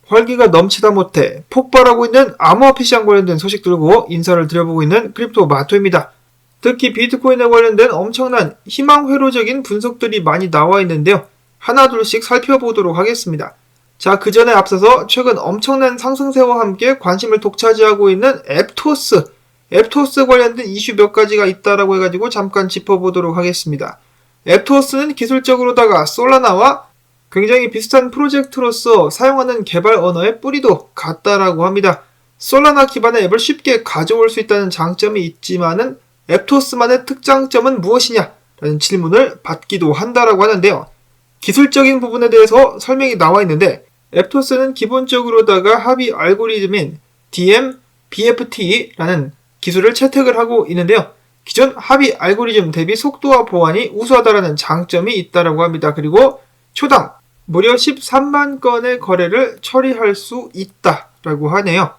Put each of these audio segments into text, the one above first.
활기가 넘치다 못해 폭발하고 있는 암호화폐 시장 관련된 소식 들고 인사를 드려보고 있는 크립토 마토입니다. 특히 비트코인에 관련된 엄청난 희망회로적인 분석들이 많이 나와 있는데요. 하나둘씩 살펴보도록 하겠습니다. 자, 그 전에 앞서서 최근 엄청난 상승세와 함께 관심을 독차지하고 있는 앱토스 관련된 이슈 몇 가지가 있다라고 해가지고 잠깐 짚어보도록 하겠습니다. 앱토스는 기술적으로다가 솔라나와 굉장히 비슷한 프로젝트로서 사용하는 개발 언어의 뿌리도 같다라고 합니다. 솔라나 기반의 앱을 쉽게 가져올 수 있다는 장점이 있지만은 앱토스만의 특장점은 무엇이냐? 라는 질문을 받기도 한다라고 하는데요. 기술적인 부분에 대해서 설명이 나와 있는데 앱토스는 기본적으로다가 합의 알고리즘인 DMBFT라는 기술을 채택을 하고 있는데요. 기존 합의 알고리즘 대비 속도와 보안이 우수하다라는 장점이 있다라고 합니다. 그리고 초당 무려 13만 건의 거래를 처리할 수 있다라고 하네요.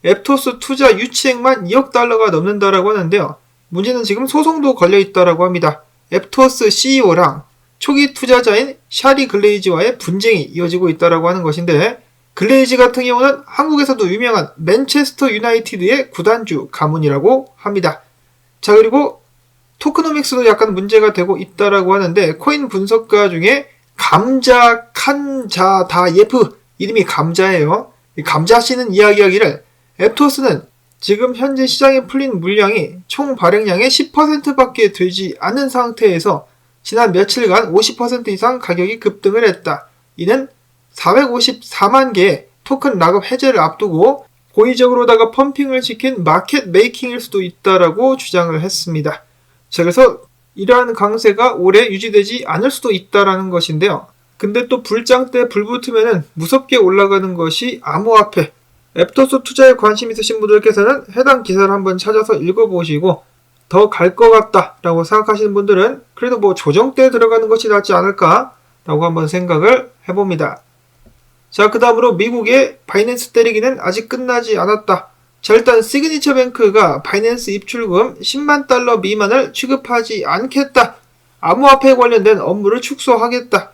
앱토스 투자 유치액만 2억 달러가 넘는다라고 하는데요. 문제는 지금 소송도 걸려 있다라고 합니다. 앱토스 CEO랑 초기 투자자인 샤리 글레이즈와의 분쟁이 이어지고 있다라고 하는 것인데 글레이즈 같은 경우는 한국에서도 유명한 맨체스터 유나이티드의 구단주 가문이라고 합니다. 자, 그리고 토크노믹스도 약간 문제가 되고 있다라고 하는데 코인 분석가 중에 감자 칸자다예프 이름이 감자예요. 감자 씨는 이야기하기를 앱토스는 지금 현재 시장에 풀린 물량이 총 발행량의 10%밖에 되지 않은 상태에서 지난 며칠간 50% 이상 가격이 급등을 했다. 이는 454만 개의 토큰 락업 해제를 앞두고 고의적으로다가 펌핑을 시킨 마켓 메이킹일 수도 있다라고 주장을 했습니다. 자, 그래서 이러한 강세가 오래 유지되지 않을 수도 있다라는 것인데요. 근데 또 불장 때 불 붙으면은 무섭게 올라가는 것이 암호화폐. 앱토스 투자에 관심 있으신 분들께서는 해당 기사를 한번 찾아서 읽어보시고 더 갈 것 같다 라고 생각하시는 분들은 그래도 뭐 조정대에 들어가는 것이 낫지 않을까 라고 한번 생각을 해봅니다. 자, 그 다음으로 미국의 바이낸스 때리기는 아직 끝나지 않았다. 자, 일단 시그니처 뱅크가 바이낸스 입출금 10만 달러 미만을 취급하지 않겠다. 암호화폐에 관련된 업무를 축소하겠다.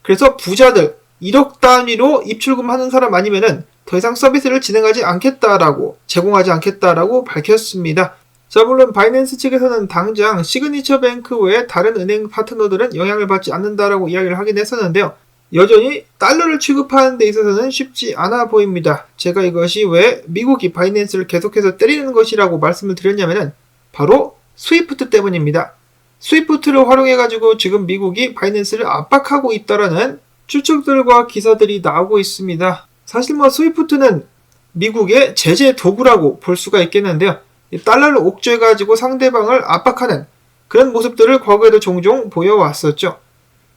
그래서 부자들 1억 단위로 입출금하는 사람 아니면은 더 이상 서비스를 진행하지 않겠다라고 제공하지 않겠다라고 밝혔습니다. 자, 물론 바이낸스 측에서는 당장 시그니처 뱅크 외에 다른 은행 파트너들은 영향을 받지 않는다라고 이야기를 하긴 했었는데요. 여전히 달러를 취급하는 데 있어서는 쉽지 않아 보입니다. 제가 이것이 왜 미국이 바이낸스를 계속해서 때리는 것이라고 말씀을 드렸냐면은 바로 스위프트 때문입니다. 스위프트를 활용해가지고 지금 미국이 바이낸스를 압박하고 있다라는 추측들과 기사들이 나오고 있습니다. 사실 뭐 스위프트는 미국의 제재 도구라고 볼 수가 있겠는데요. 달러를 옥죄해가지고 상대방을 압박하는 그런 모습들을 과거에도 종종 보여왔었죠.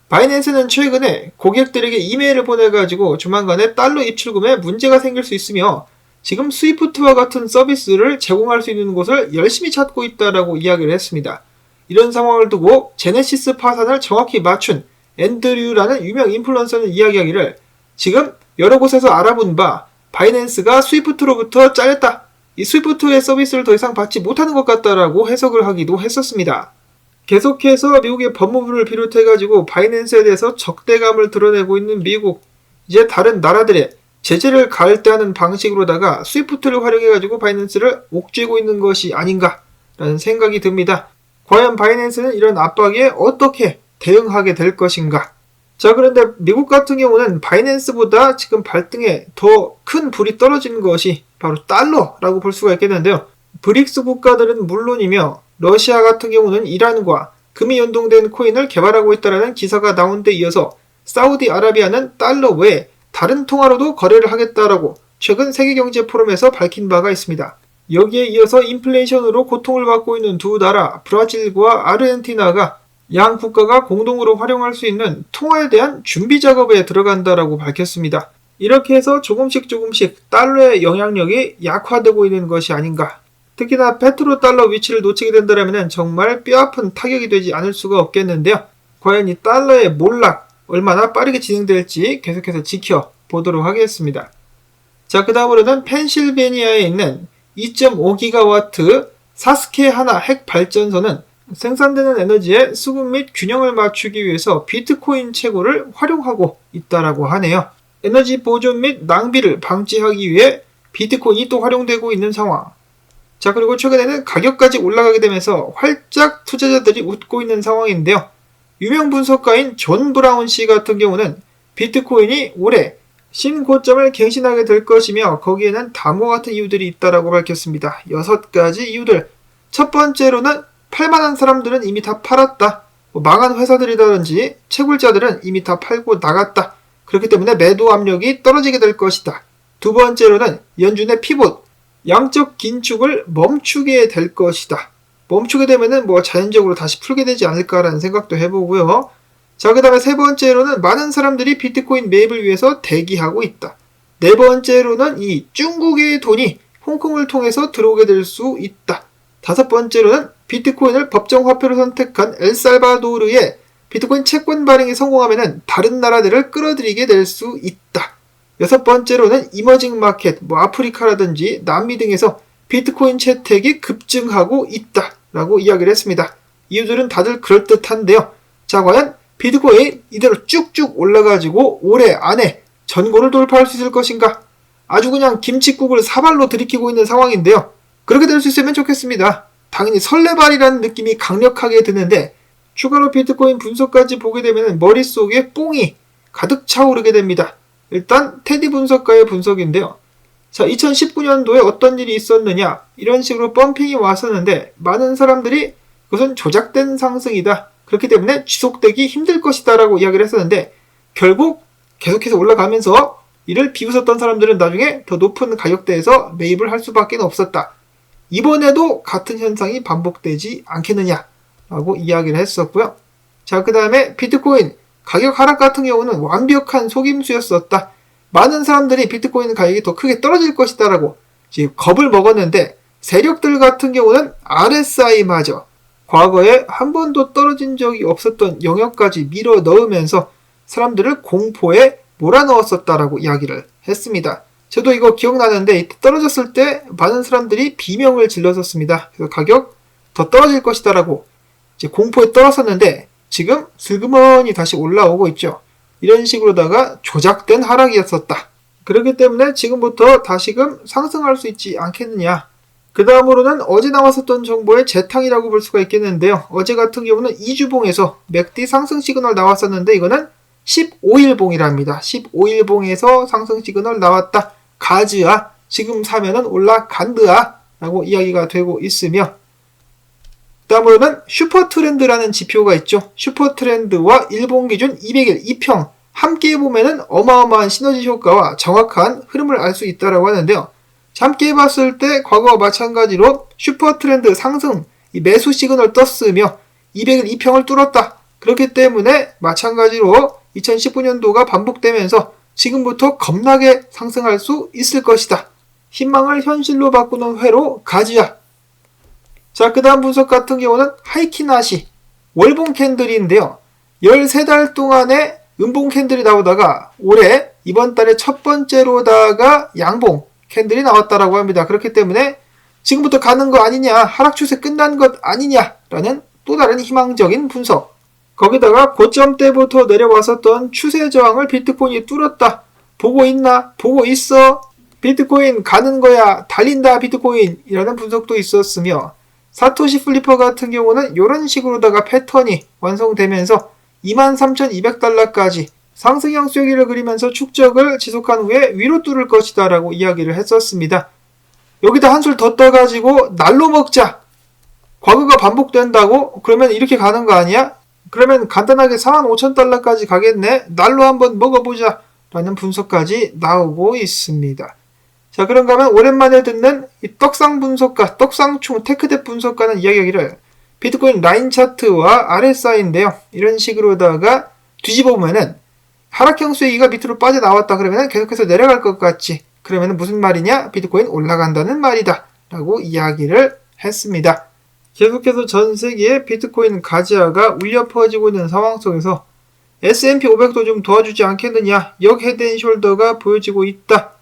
바이낸스는 최근에 고객들에게 이메일을 보내가지고 조만간에 달러 입출금에 문제가 생길 수 있으며 지금 스위프트와 같은 서비스를 제공할 수 있는 곳을 열심히 찾고 있다라고 이야기를 했습니다. 이런 상황을 두고 제네시스 파산을 정확히 맞춘 앤드류라는 유명 인플루언서는 이야기하기를 지금 여러 곳에서 알아본 바 바이낸스가 스위프트로부터 잘렸다. 이 스위프트의 서비스를 더 이상 받지 못하는 것 같다라고 해석을 하기도 했었습니다. 계속해서 미국의 법무부를 비롯해가지고 바이낸스에 대해서 적대감을 드러내고 있는 미국. 이제 다른 나라들의 제재를 가할 때 하는 방식으로다가 스위프트를 활용해가지고 바이낸스를 옥죄고 있는 것이 아닌가라는 생각이 듭니다. 과연 바이낸스는 이런 압박에 어떻게 대응하게 될 것인가? 자, 그런데 미국 같은 경우는 바이낸스보다 지금 발등에 더 큰 불이 떨어지는 것이 바로 달러라고 볼 수가 있겠는데요. 브릭스 국가들은 물론이며 러시아 같은 경우는 이란과 금이 연동된 코인을 개발하고 있다는 기사가 나온 데 이어서 사우디아라비아는 달러 외에 다른 통화로도 거래를 하겠다라고 최근 세계경제 포럼에서 밝힌 바가 있습니다. 여기에 이어서 인플레이션으로 고통을 받고 있는 두 나라 브라질과 아르헨티나가 양 국가가 공동으로 활용할 수 있는 통화에 대한 준비 작업에 들어간다라고 밝혔습니다. 이렇게 해서 조금씩 달러의 영향력이 약화되고 있는 것이 아닌가. 특히나 페트로달러 위치를 놓치게 된다면 정말 뼈아픈 타격이 되지 않을 수가 없겠는데요. 과연 이 달러의 몰락 얼마나 빠르게 진행될지 계속해서 지켜보도록 하겠습니다. 자, 그 다음으로는 펜실베니아에 있는 2.5기가와트 사스케 하나 핵 발전소는 생산되는 에너지의 수급 및 균형을 맞추기 위해서 비트코인 채굴을 활용하고 있다라고 하네요. 에너지 보존 및 낭비를 방지하기 위해 비트코인이 또 활용되고 있는 상황. 자, 그리고 최근에는 가격까지 올라가게 되면서 활짝 투자자들이 웃고 있는 상황인데요. 유명 분석가인 존 브라운 씨 같은 경우는 비트코인이 올해 신고점을 갱신하게 될 것이며 거기에는 다음과 같은 이유들이 있다라고 밝혔습니다. 6가지 이유들. 첫 번째로는 팔만한 사람들은 이미 다 팔았다. 망한 회사들이라든지 채굴자들은 이미 다 팔고 나갔다. 그렇기 때문에 매도 압력이 떨어지게 될 것이다. 두 번째로는 연준의 피봇, 양적 긴축을 멈추게 될 것이다. 멈추게 되면은 자연적으로 다시 풀게 되지 않을까라는 생각도 해보고요. 자, 그 다음에 세 번째로는 많은 사람들이 비트코인 매입을 위해서 대기하고 있다. 네 번째로는 이 중국의 돈이 홍콩을 통해서 들어오게 될 수 있다. 다섯 번째로는 비트코인을 법정화폐로 선택한 엘살바도르의 비트코인 채권 발행이 성공하면 다른 나라들을 끌어들이게 될 수 있다. 여섯 번째로는 이머징 마켓, 아프리카라든지 남미 등에서 비트코인 채택이 급증하고 있다라고 이야기를 했습니다. 이유들은 다들 그럴듯한데요. 자, 과연 비트코인 이대로 쭉쭉 올라가지고 올해 안에 전고를 돌파할 수 있을 것인가? 아주 그냥 김칫국을 사발로 들이키고 있는 상황인데요. 그렇게 될 수 있으면 좋겠습니다. 당연히 설레발이라는 느낌이 강력하게 드는데 추가로 비트코인 분석까지 보게 되면 머릿속에 뽕이 가득 차오르게 됩니다. 일단 테디 분석가의 분석인데요. 자, 2019년도에 어떤 일이 있었느냐, 이런 식으로 펌핑이 왔었는데 많은 사람들이 그것은 조작된 상승이다, 그렇기 때문에 지속되기 힘들 것이다 라고 이야기를 했었는데 결국 계속해서 올라가면서 이를 비웃었던 사람들은 나중에 더 높은 가격대에서 매입을 할 수밖에 없었다. 이번에도 같은 현상이 반복되지 않겠느냐 라고 이야기를 했었고요. 자, 그 다음에 비트코인 가격 하락 같은 경우는 완벽한 속임수였었다. 많은 사람들이 비트코인 가격이 더 크게 떨어질 것이다 라고 지금 겁을 먹었는데 세력들 같은 경우는 RSI마저 과거에 한 번도 떨어진 적이 없었던 영역까지 밀어 넣으면서 사람들을 공포에 몰아넣었었다라고 이야기를 했습니다. 저도 이거 기억나는데 이때 떨어졌을 때 많은 사람들이 비명을 질렀었습니다. 그래서 가격 더 떨어질 것이다 라고 이제 공포에 떨었었는데 지금 슬그머니 다시 올라오고 있죠. 이런 식으로다가 조작된 하락이었었다. 그렇기 때문에 지금부터 다시금 상승할 수 있지 않겠느냐. 그 다음으로는 어제 나왔었던 정보의 재탕이라고 볼 수가 있겠는데요. 어제 같은 경우는 2주봉에서 맥디 상승 시그널 나왔었는데 이거는 15일봉이랍니다. 15일봉에서 상승 시그널 나왔다. 가즈아, 지금 사면은 올라간드아 라고 이야기가 되고 있으며 다음으로는 슈퍼트렌드라는 지표가 있죠. 슈퍼트렌드와 일본 기준 200일 2평 함께 보면은 어마어마한 시너지 효과와 정확한 흐름을 알 수 있다라고 하는데요. 함께 봤을 때 과거와 마찬가지로 슈퍼트렌드 상승 매수 시그널 떴으며 200일 2평을 뚫었다. 그렇기 때문에 마찬가지로 2019년도가 반복되면서 지금부터 겁나게 상승할 수 있을 것이다. 희망을 현실로 바꾸는 회로 가지야. 자, 그 다음 분석 같은 경우는 하이키나시 월봉 캔들인데요. 13달 동안에 음봉 캔들이 나오다가 올해 이번 달에 첫 번째로다가 양봉 캔들이 나왔다라고 합니다. 그렇기 때문에 지금부터 가는 거 아니냐, 하락 추세 끝난 것 아니냐라는 또 다른 희망적인 분석. 거기다가 고점 때부터 내려왔었던 추세 저항을 비트코인이 뚫었다. 보고 있나? 보고 있어. 비트코인 가는 거야. 달린다 비트코인이라는 분석도 있었으며 사토시 플리퍼 같은 경우는 이런 식으로다가 패턴이 완성되면서 23,200달러까지 상승형 쐐기를 그리면서 축적을 지속한 후에 위로 뚫을 것이다 라고 이야기를 했었습니다. 여기다 한술 더 떠가지고 날로 먹자. 과거가 반복된다고? 그러면 이렇게 가는 거 아니야? 그러면 간단하게 45,000달러까지 가겠네? 날로 한번 먹어보자 라는 분석까지 나오고 있습니다. 자, 그런가 하면 오랜만에 듣는 이 떡상 분석가, 떡상충 테크뎁 분석가는 이야기하기를 비트코인 라인 차트와 RSI인데요. 이런 식으로다가 뒤집어 보면은 하락형 쐐기가 밑으로 빠져나왔다 그러면 계속해서 내려갈 것 같지. 그러면 무슨 말이냐? 비트코인 올라간다는 말이다 라고 이야기를 했습니다. 계속해서 전 세계에 비트코인 가지아가 울려 퍼지고 있는 상황 속에서 S&P 500도 좀 도와주지 않겠느냐. 역 헤드앤숄더가 보여지고 있다.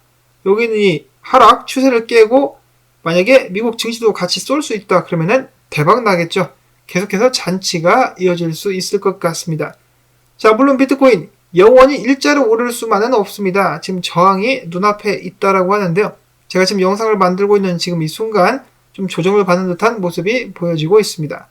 여기는 이 하락 추세를 깨고 만약에 미국 증시도 같이 쏠 수 있다 그러면은 대박 나겠죠. 계속해서 잔치가 이어질 수 있을 것 같습니다. 자, 물론 비트코인 영원히 일자로 오를 수만은 없습니다. 지금 저항이 눈앞에 있다라고 하는데요. 제가 지금 영상을 만들고 있는 지금 이 순간 좀 조정을 받는 듯한 모습이 보여지고 있습니다.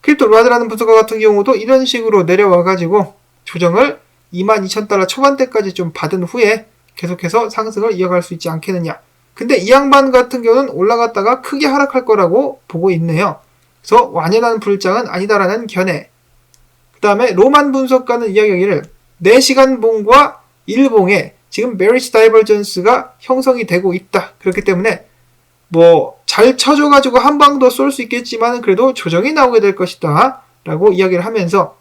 크립토 라드라는 분석가 같은 경우도 이런 식으로 내려와가지고 조정을 22,000달러 초반대까지 좀 받은 후에 계속해서 상승을 이어갈 수 있지 않겠느냐. 근데 이 양반 같은 경우는 올라갔다가 크게 하락할 거라고 보고 있네요. 그래서 완연한 불장은 아니다라는 견해. 그 다음에 로만 분석가는 이야기하기를 4시간 봉과 1봉에 지금 베리시 다이버전스가 형성이 되고 있다. 그렇기 때문에 잘 쳐줘가지고 한 방 더 쏠 수 있겠지만 그래도 조정이 나오게 될 것이다 라고 이야기를 하면서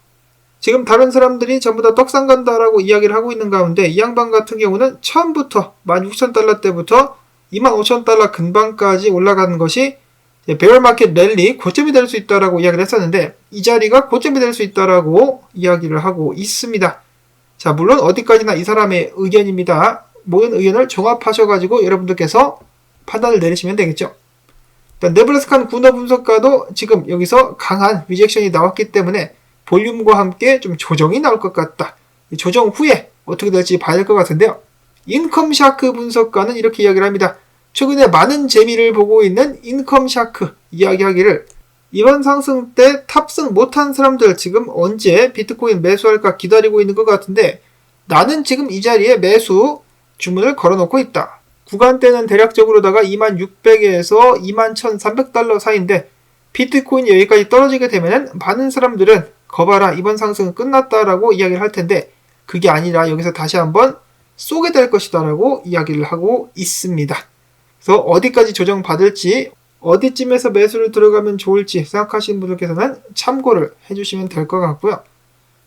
지금 다른 사람들이 전부 다 떡상 간다라고 이야기를 하고 있는 가운데 이 양반 같은 경우는 처음부터 16,000달러 때부터 25,000달러 근방까지 올라가는 것이 베어마켓 랠리 고점이 될 수 있다라고 이야기를 했었는데 이 자리가 고점이 될 수 있다라고 이야기를 하고 있습니다. 자, 물론 어디까지나 이 사람의 의견입니다. 모든 의견을 종합하셔가지고 여러분들께서 판단을 내리시면 되겠죠. 네브라스칸 구너 분석가도 지금 여기서 강한 리젝션이 나왔기 때문에 볼륨과 함께 좀 조정이 나올 것 같다. 조정 후에 어떻게 될지 봐야 될 것 같은데요. 인컴 샤크 분석가는 이렇게 이야기를 합니다. 최근에 많은 재미를 보고 있는 인컴 샤크 이야기하기를 이번 상승 때 탑승 못한 사람들 지금 언제 비트코인 매수할까 기다리고 있는 것 같은데 나는 지금 이 자리에 매수 주문을 걸어놓고 있다. 구간대는 대략적으로다가 2600에서 21,300달러 사이인데 비트코인이 여기까지 떨어지게 되면 많은 사람들은 거봐라 이번 상승은 끝났다라고 이야기를 할 텐데 그게 아니라 여기서 다시 한번 쏘게 될 것이다 라고 이야기를 하고 있습니다. 그래서 어디까지 조정받을지 어디쯤에서 매수를 들어가면 좋을지 생각하시는 분들께서는 참고를 해주시면 될 것 같고요.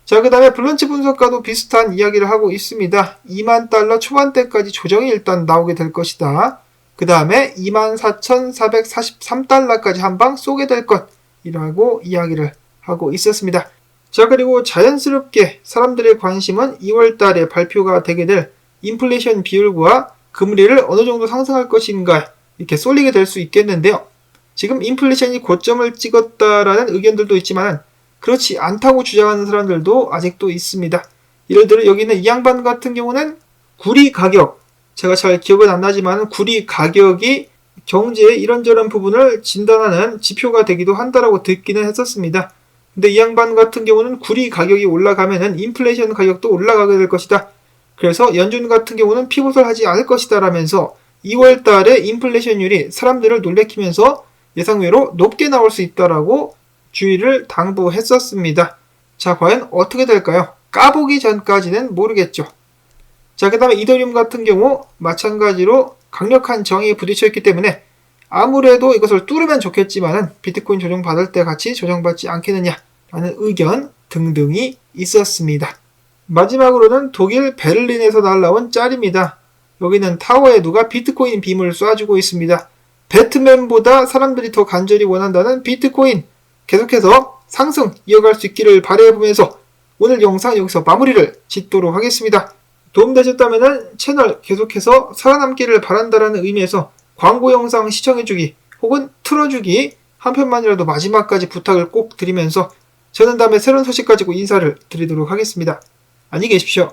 자, 그 다음에 블런치 분석가도 비슷한 이야기를 하고 있습니다. 2만 달러 초반대까지 조정이 일단 나오게 될 것이다. 그 다음에 24,443달러까지 한 방 쏘게 될 것이라고 이야기를 하고 있었습니다. 자, 그리고 자연스럽게 사람들의 관심은 2월 달에 발표가 되게 될 인플레이션 비율과 금리를 어느 정도 상승할 것인가 이렇게 쏠리게 될 수 있겠는데요. 지금 인플레이션이 고점을 찍었다라는 의견들도 있지만 그렇지 않다고 주장하는 사람들도 아직도 있습니다. 예를 들어 여기는 이 양반 같은 경우는 구리 가격, 제가 잘 기억은 안 나지만 구리 가격이 경제의 이런저런 부분을 진단하는 지표가 되기도 한다라고 듣기는 했었습니다. 근데 이 양반 같은 경우는 구리 가격이 올라가면은 인플레이션 가격도 올라가게 될 것이다. 그래서 연준 같은 경우는 피봇을 하지 않을 것이다 라면서 2월 달에 인플레이션율이 사람들을 놀래키면서 예상외로 높게 나올 수 있다라고 주의를 당부했었습니다. 자, 과연 어떻게 될까요? 까보기 전까지는 모르겠죠. 자, 그 다음에 이더리움 같은 경우 마찬가지로 강력한 정의에 부딪혀 있기 때문에 아무래도 이것을 뚫으면 좋겠지만은 비트코인 조정받을 때 같이 조정받지 않겠느냐라는 의견 등등이 있었습니다. 마지막으로는 독일 베를린에서 날라온 짤입니다. 여기는 타워에 누가 비트코인 빔을 쏴주고 있습니다. 배트맨보다 사람들이 더 간절히 원한다는 비트코인 계속해서 상승 이어갈 수 있기를 바라보면서 오늘 영상 여기서 마무리를 짓도록 하겠습니다. 도움되셨다면 채널 계속해서 살아남기를 바란다는 의미에서 광고 영상 시청해주기 혹은 틀어주기 한 편만이라도 마지막까지 부탁을 꼭 드리면서 저는 다음에 새로운 소식 가지고 인사를 드리도록 하겠습니다. 안녕히 계십시오.